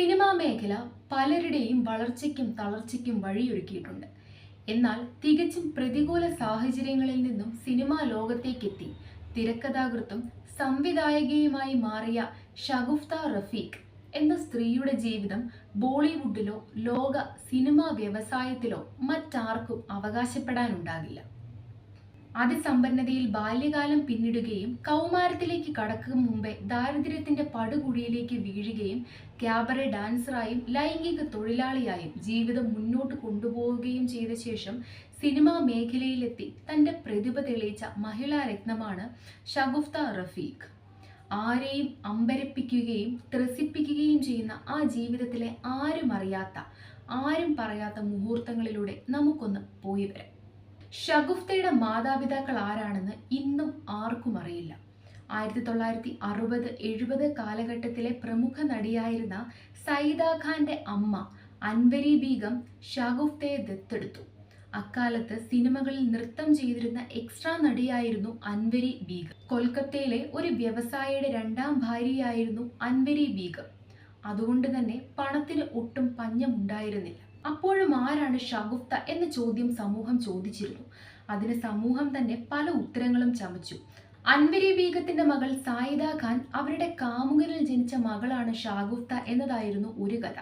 Cinema മേഖല പലരുടെയും വളർച്ചയ്ക്കും തളർച്ചയ്ക്കും വഴിയൊരുക്കിയിട്ടുണ്ട്. എന്നാൽ തികച്ചും പ്രതികൂല സാഹചര്യങ്ങളിൽ നിന്നും സിനിമാ ലോകത്തേക്കെത്തി തിരക്കഥാകൃത്തും സംവിധായകയുമായി മാറിയ ഷഗുഫ്ത റഫീഖ് എന്ന സ്ത്രീയുടെ ജീവിതം ബോളിവുഡിലോ ലോക സിനിമാ വ്യവസായത്തിലോ മറ്റാർക്കും അവകാശപ്പെടാനുണ്ടാകില്ല. അതിസമ്പന്നതയിൽ ബാല്യകാലം പിന്നിടുകയും കൗമാരത്തിലേക്ക് കടക്കും മുമ്പേ ദാരിദ്ര്യത്തിന്റെ പടുകുഴിയിലേക്ക് വീഴുകയും ക്യാബറെ ഡാൻസറായും ലൈംഗിക തൊഴിലാളിയായും ജീവിതം മുന്നോട്ട് കൊണ്ടുപോവുകയും ചെയ്ത ശേഷം സിനിമാ മേഖലയിലെത്തി തന്റെ പ്രതിഭ തെളിയിച്ച മഹിളാ രത്നമാണ് ഷഗുഫ്ത റഫീഖ്. ആരെയും അമ്പരപ്പിക്കുകയും ത്രസിപ്പിക്കുകയും ചെയ്യുന്ന ആ ജീവിതത്തിലെ ആരും അറിയാത്ത, ആരും പറയാത്ത മുഹൂർത്തങ്ങളിലൂടെ നമുക്കൊന്ന് പോയി വരാം. ഷഗുഫ്തയുടെ മാതാപിതാക്കൾ ആരാണെന്ന് ഇന്നും ആർക്കും അറിയില്ല. 1960-70 കാലഘട്ടത്തിലെ പ്രമുഖ നടിയായിരുന്ന സൈദ ഖാന്റെ അമ്മ അൻവരി ബീഗം ഷഗുഫ്തയെ ദത്തെടുത്തു. അക്കാലത്ത് സിനിമകളിൽ നൃത്തം ചെയ്തിരുന്ന എക്സ്ട്രാ നടിയായിരുന്നു അൻവരി ബീഗം. കൊൽക്കത്തയിലെ ഒരു വ്യവസായിയുടെ രണ്ടാം ഭാര്യയായിരുന്നു അൻവരി ബീഗം. അതുകൊണ്ട് തന്നെ പണത്തിന് ഒട്ടും പഞ്ഞമുണ്ടായിരുന്നില്ല. അപ്പോഴും ആരാണ് ഷഗുഫ്ത എന്ന ചോദ്യം സമൂഹം ചോദിച്ചിരുന്നു. അതിന് സമൂഹം തന്നെ പല ഉത്തരങ്ങളും ചമച്ചു. അൻവരി ബീഗത്തിന്റെ മകൾ സായിദ ഖാൻ അവരുടെ കാമുകനിൽ ജനിച്ച മകളാണ് ഷഗുഫ്ത എന്നതായിരുന്നു ഒരു കഥ.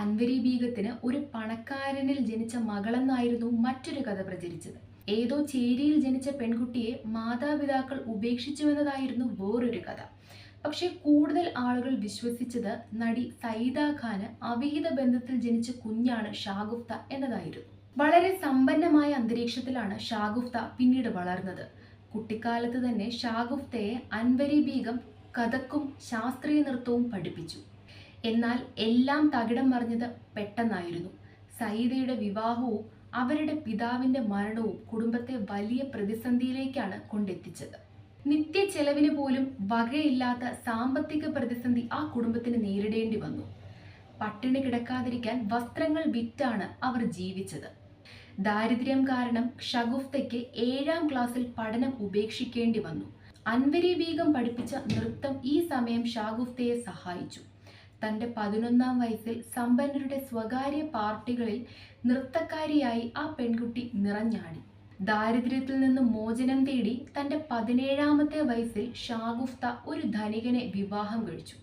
അൻവരി ബീഗത്തിന് ഒരു പണക്കാരനിൽ ജനിച്ച മകളെന്നായിരുന്നു മറ്റൊരു കഥ പ്രചരിച്ചത്. ഏതോ ചേരിയിൽ ജനിച്ച പെൺകുട്ടിയെ മാതാപിതാക്കൾ ഉപേക്ഷിച്ചുവെന്നതായിരുന്നു വേറൊരു കഥ. പക്ഷെ കൂടുതൽ ആളുകൾ വിശ്വസിച്ചത് നടി സൈദ ഖാന് അവിഹിത ബന്ധത്തിൽ ജനിച്ച കുഞ്ഞാണ് ഷഗുഫ്ത എന്നതായിരുന്നു. വളരെ സമ്പന്നമായ അന്തരീക്ഷത്തിലാണ് ഷഗുഫ്ത പിന്നീട് വളർന്നത്. കുട്ടിക്കാലത്ത് തന്നെ ഷഗുഫ്തയെ അൻവരി ബീഗം കഥക്കും ശാസ്ത്രീയ നൃത്തവും പഠിപ്പിച്ചു. എന്നാൽ എല്ലാം തകിടം മറിഞ്ഞത് പെട്ടെന്നായിരുന്നു. സൈദയുടെ വിവാഹവും അവരുടെ പിതാവിന്റെ മരണവും കുടുംബത്തെ വലിയ പ്രതിസന്ധിയിലേക്കാണ് കൊണ്ടെത്തിച്ചത്. നിത്യ ചെലവിന് പോലും വകയില്ലാത്ത സാമ്പത്തിക പ്രതിസന്ധി ആ കുടുംബത്തിന് നേരിടേണ്ടി വന്നു. പട്ടിണി കിടക്കാതിരിക്കാൻ വസ്ത്രങ്ങൾ വിറ്റാണ് അവർ ജീവിച്ചത്. ദാരിദ്ര്യം കാരണം ഷഗുഫ്തയ്ക്ക് 7ാം ക്ലാസ്സിൽ പഠനം ഉപേക്ഷിക്കേണ്ടി വന്നു. അൻവരി ബീഗം പഠിപ്പിച്ച നൃത്തം ഈ സമയം ഷഗുഫ്തയെ സഹായിച്ചു. തന്റെ 11ാം വയസ്സിൽ സമ്പന്നരുടെ സ്വകാര്യ പാർട്ടികളിൽ നൃത്തക്കാരിയായി ആ പെൺകുട്ടി നിറഞ്ഞാടി. ദാരിദ്ര്യത്തിൽ നിന്നും മോചനം തേടി തന്റെ 17ാമത്തെ വയസ്സിൽ ഷഗുഫ്ത ഒരു ധനികനെ വിവാഹം കഴിച്ചു.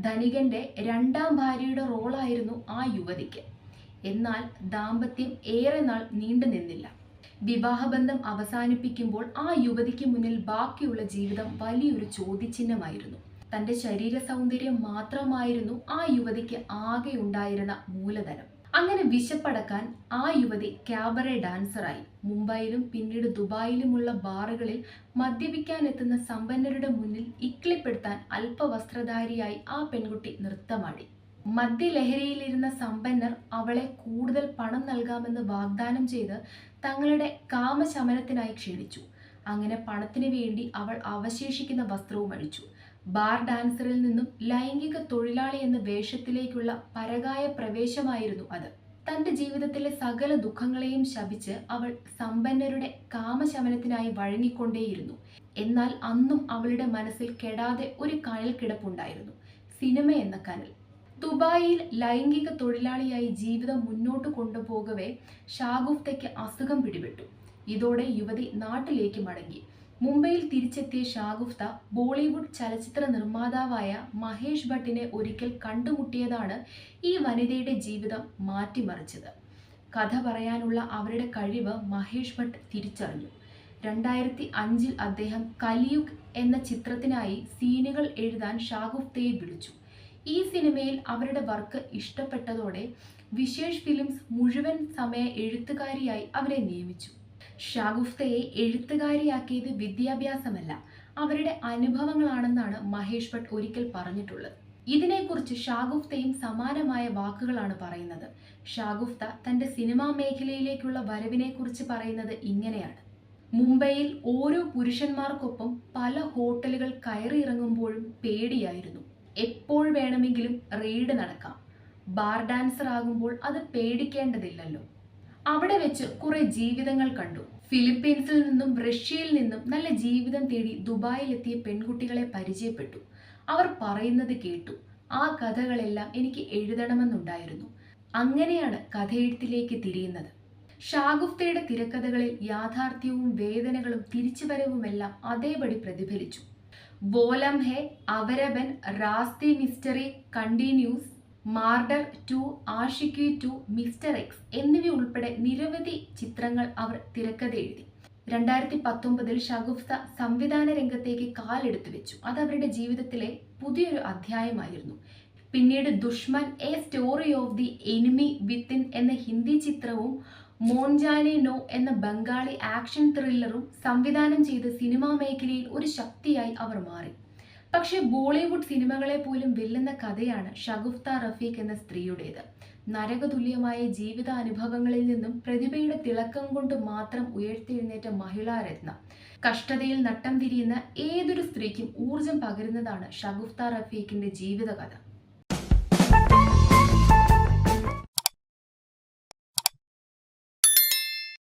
ധനികന്റെ 2ാം ഭാര്യയുടെ റോളായിരുന്നു ആ യുവതിക്ക്. എന്നാൽ ദാമ്പത്യം ഏറെ നാൾ നീണ്ടു നിന്നില്ല. വിവാഹബന്ധം അവസാനിപ്പിക്കുമ്പോൾ ആ യുവതിക്ക് മുന്നിൽ ബാക്കിയുള്ള ജീവിതം വലിയൊരു ചോദ്യചിഹ്നമായിരുന്നു. തന്റെ ശരീര സൗന്ദര്യം മാത്രമായിരുന്നു ആ യുവതിക്ക് ആകെ ഉണ്ടായിരുന്ന മൂലധനം. അങ്ങനെ വിശപ്പടക്കാൻ ആ യുവതി ക്യാബറെ ഡാൻസറായി. മുംബൈയിലും പിന്നീട് ദുബായിലുമുള്ള ബാറുകളിൽ മദ്യപിക്കാൻ എത്തുന്ന സമ്പന്നരുടെ മുന്നിൽ ഇക്ലിപ്പെടുത്താൻ അല്പവസ്ത്രധാരിയായി ആ പെൺകുട്ടി നൃത്തമാടി. മദ്യലഹരിയിലിരുന്ന സമ്പന്നർ അവളെ കൂടുതൽ പണം നൽകാമെന്ന് വാഗ്ദാനം ചെയ്ത് തങ്ങളുടെ കാമശമനത്തിനായി ക്ഷണിച്ചു. അങ്ങനെ പണത്തിനു വേണ്ടി അവൾ അവശേഷിക്കുന്ന വസ്ത്രവും അഴിച്ചു. ബാർ ഡാൻസറിൽ നിന്നും ലൈംഗിക തൊഴിലാളി എന്ന വേഷത്തിലേക്കുള്ള പരകായ പ്രവേശമായിരുന്നു അത്. തന്റെ ജീവിതത്തിലെ സകല ദുഃഖങ്ങളെയും ശപിച്ച് അവൾ സമ്പന്നരുടെ കാമശമനത്തിനായി വഴങ്ങിക്കൊണ്ടേയിരുന്നു. എന്നാൽ അന്നും അവളുടെ മനസ്സിൽ കെടാതെ ഒരു കനൽ കിടപ്പുണ്ടായിരുന്നു, സിനിമ എന്ന കനൽ. ദുബായിൽ ലൈംഗിക തൊഴിലാളിയായി ജീവിതം മുന്നോട്ട് കൊണ്ടുപോകവേ ഷഗുഫ്തയ്ക്ക് അസുഖം പിടിപെട്ടു. ഇതോടെ യുവതി നാട്ടിലേക്ക് മടങ്ങി. മുംബൈയിൽ തിരിച്ചെത്തിയ ഷഗുഫ്ത ബോളിവുഡ് ചലച്ചിത്ര നിർമ്മാതാവായ മഹേഷ് ഭട്ടിനെ ഒരിക്കൽ കണ്ടുമുട്ടിയതാണ് ഈ വനിതയുടെ ജീവിതം മാറ്റിമറിച്ചത്. കഥ പറയാനുള്ള അവരുടെ കഴിവ് മഹേഷ് ഭട്ട് തിരിച്ചറിഞ്ഞു. 2005 അദ്ദേഹം കലിയുഗ് എന്ന ചിത്രത്തിനായി സീനുകൾ എഴുതാൻ ഷഗുഫ്തയെ വിളിച്ചു. ഈ സിനിമയിൽ അവരുടെ വർക്ക് ഇഷ്ടപ്പെട്ടതോടെ വിശേഷ് ഫിലിംസ് മുഴുവൻ സമയ എഴുത്തുകാരിയായി അവരെ നിയമിച്ചു. ഷഗുഫ്തയെ എഴുത്തുകാരിയാക്കിയത് വിദ്യാഭ്യാസമല്ല, അവരുടെ അനുഭവങ്ങളാണെന്നാണ് മഹേഷ് ഭട്ട് ഒരിക്കൽ പറഞ്ഞിട്ടുള്ളത്. ഇതിനെക്കുറിച്ച് ഷഗുഫ്തയും സമാനമായ വാക്കുകളാണ് പറയുന്നത്. ഷഗുഫ്ത തന്റെ സിനിമാ മേഖലയിലേക്കുള്ള വരവിനെ കുറിച്ച് പറയുന്നത് ഇങ്ങനെയാണ്: മുംബൈയിൽ ഓരോ പുരുഷന്മാർക്കൊപ്പം പല ഹോട്ടലുകൾ കയറിയിറങ്ങുമ്പോഴും പേടിയായിരുന്നു. എപ്പോൾ വേണമെങ്കിലും റെയ്ഡ് നടക്കാം. ബാർ ഡാൻസർ ആകുമ്പോൾ അത് പേടിക്കേണ്ടതില്ലല്ലോ. അവിടെ വെച്ച് കുറെ ജീവിതങ്ങൾ കണ്ടു. ഫിലിപ്പീൻസിൽ നിന്നും റഷ്യയിൽ നിന്നും നല്ല ജീവിതം തേടി ദുബായിലെത്തിയ പെൺകുട്ടികളെ പരിചയപ്പെട്ടു. അവർ പറയുന്നത് കേട്ടു. ആ കഥകളെല്ലാം എനിക്ക് എഴുതണമെന്നുണ്ടായിരുന്നു. അങ്ങനെയാണ് കഥയെഴുത്തിലേക്ക് തിരിയുന്നത്. ഷാഗുഫ്തയുടെ തിരക്കഥകളിൽ യാഥാർത്ഥ്യവും വേദനകളും തിരിച്ചുവരവുമെല്ലാം അതേപടി പ്രതിഫലിച്ചു. ബോലം ഹെ, അവരബൻ, റാസ്തി mystery continuous, murder 2, Aashiqui 2, mister X എന്നിവയുൾപ്പെടെ നിരവധി ചിത്രങ്ങൾ അവർ തിരക്കഥ എഴുതി. 2019 ഷഗുഫ്ത സംവിധാന രംഗത്തേക്ക് കാലെടുത്തു വെച്ചു. അത് അവരുടെ ജീവിതത്തിലെ പുതിയൊരു അധ്യായമായിരുന്നു. പിന്നീട് Dushman, a story of the enemy within എന്ന ഹിന്ദി ചിത്രവും മോൺജാനെ നോ എന്ന ബംഗാളി ആക്ഷൻ ത്രില്ലറും സംവിധാനം ചെയ്ത് സിനിമാ മേഖലയിൽ ഒരു ശക്തിയായി അവർ മാറി. പക്ഷേ ബോളിവുഡ് സിനിമകളെ പോലും വെല്ലുന്ന കഥയാണ് ഷഗുഫ്ത റഫീഖ് എന്ന സ്ത്രീയുടേത്. നരകതുല്യമായ ജീവിതാനുഭവങ്ങളിൽ നിന്നും പ്രതിഭയുടെ തിളക്കം കൊണ്ട് മാത്രം ഉയർത്തെഴുന്നേറ്റ മഹിളാരത്ന. കഷ്ടതയിൽ നട്ടം തിരിയുന്ന ഏതൊരു സ്ത്രീക്കും ഊർജം പകരുന്നതാണ് ഷഗുഫ്ത റഫീഖിന്റെ ജീവിതകഥ.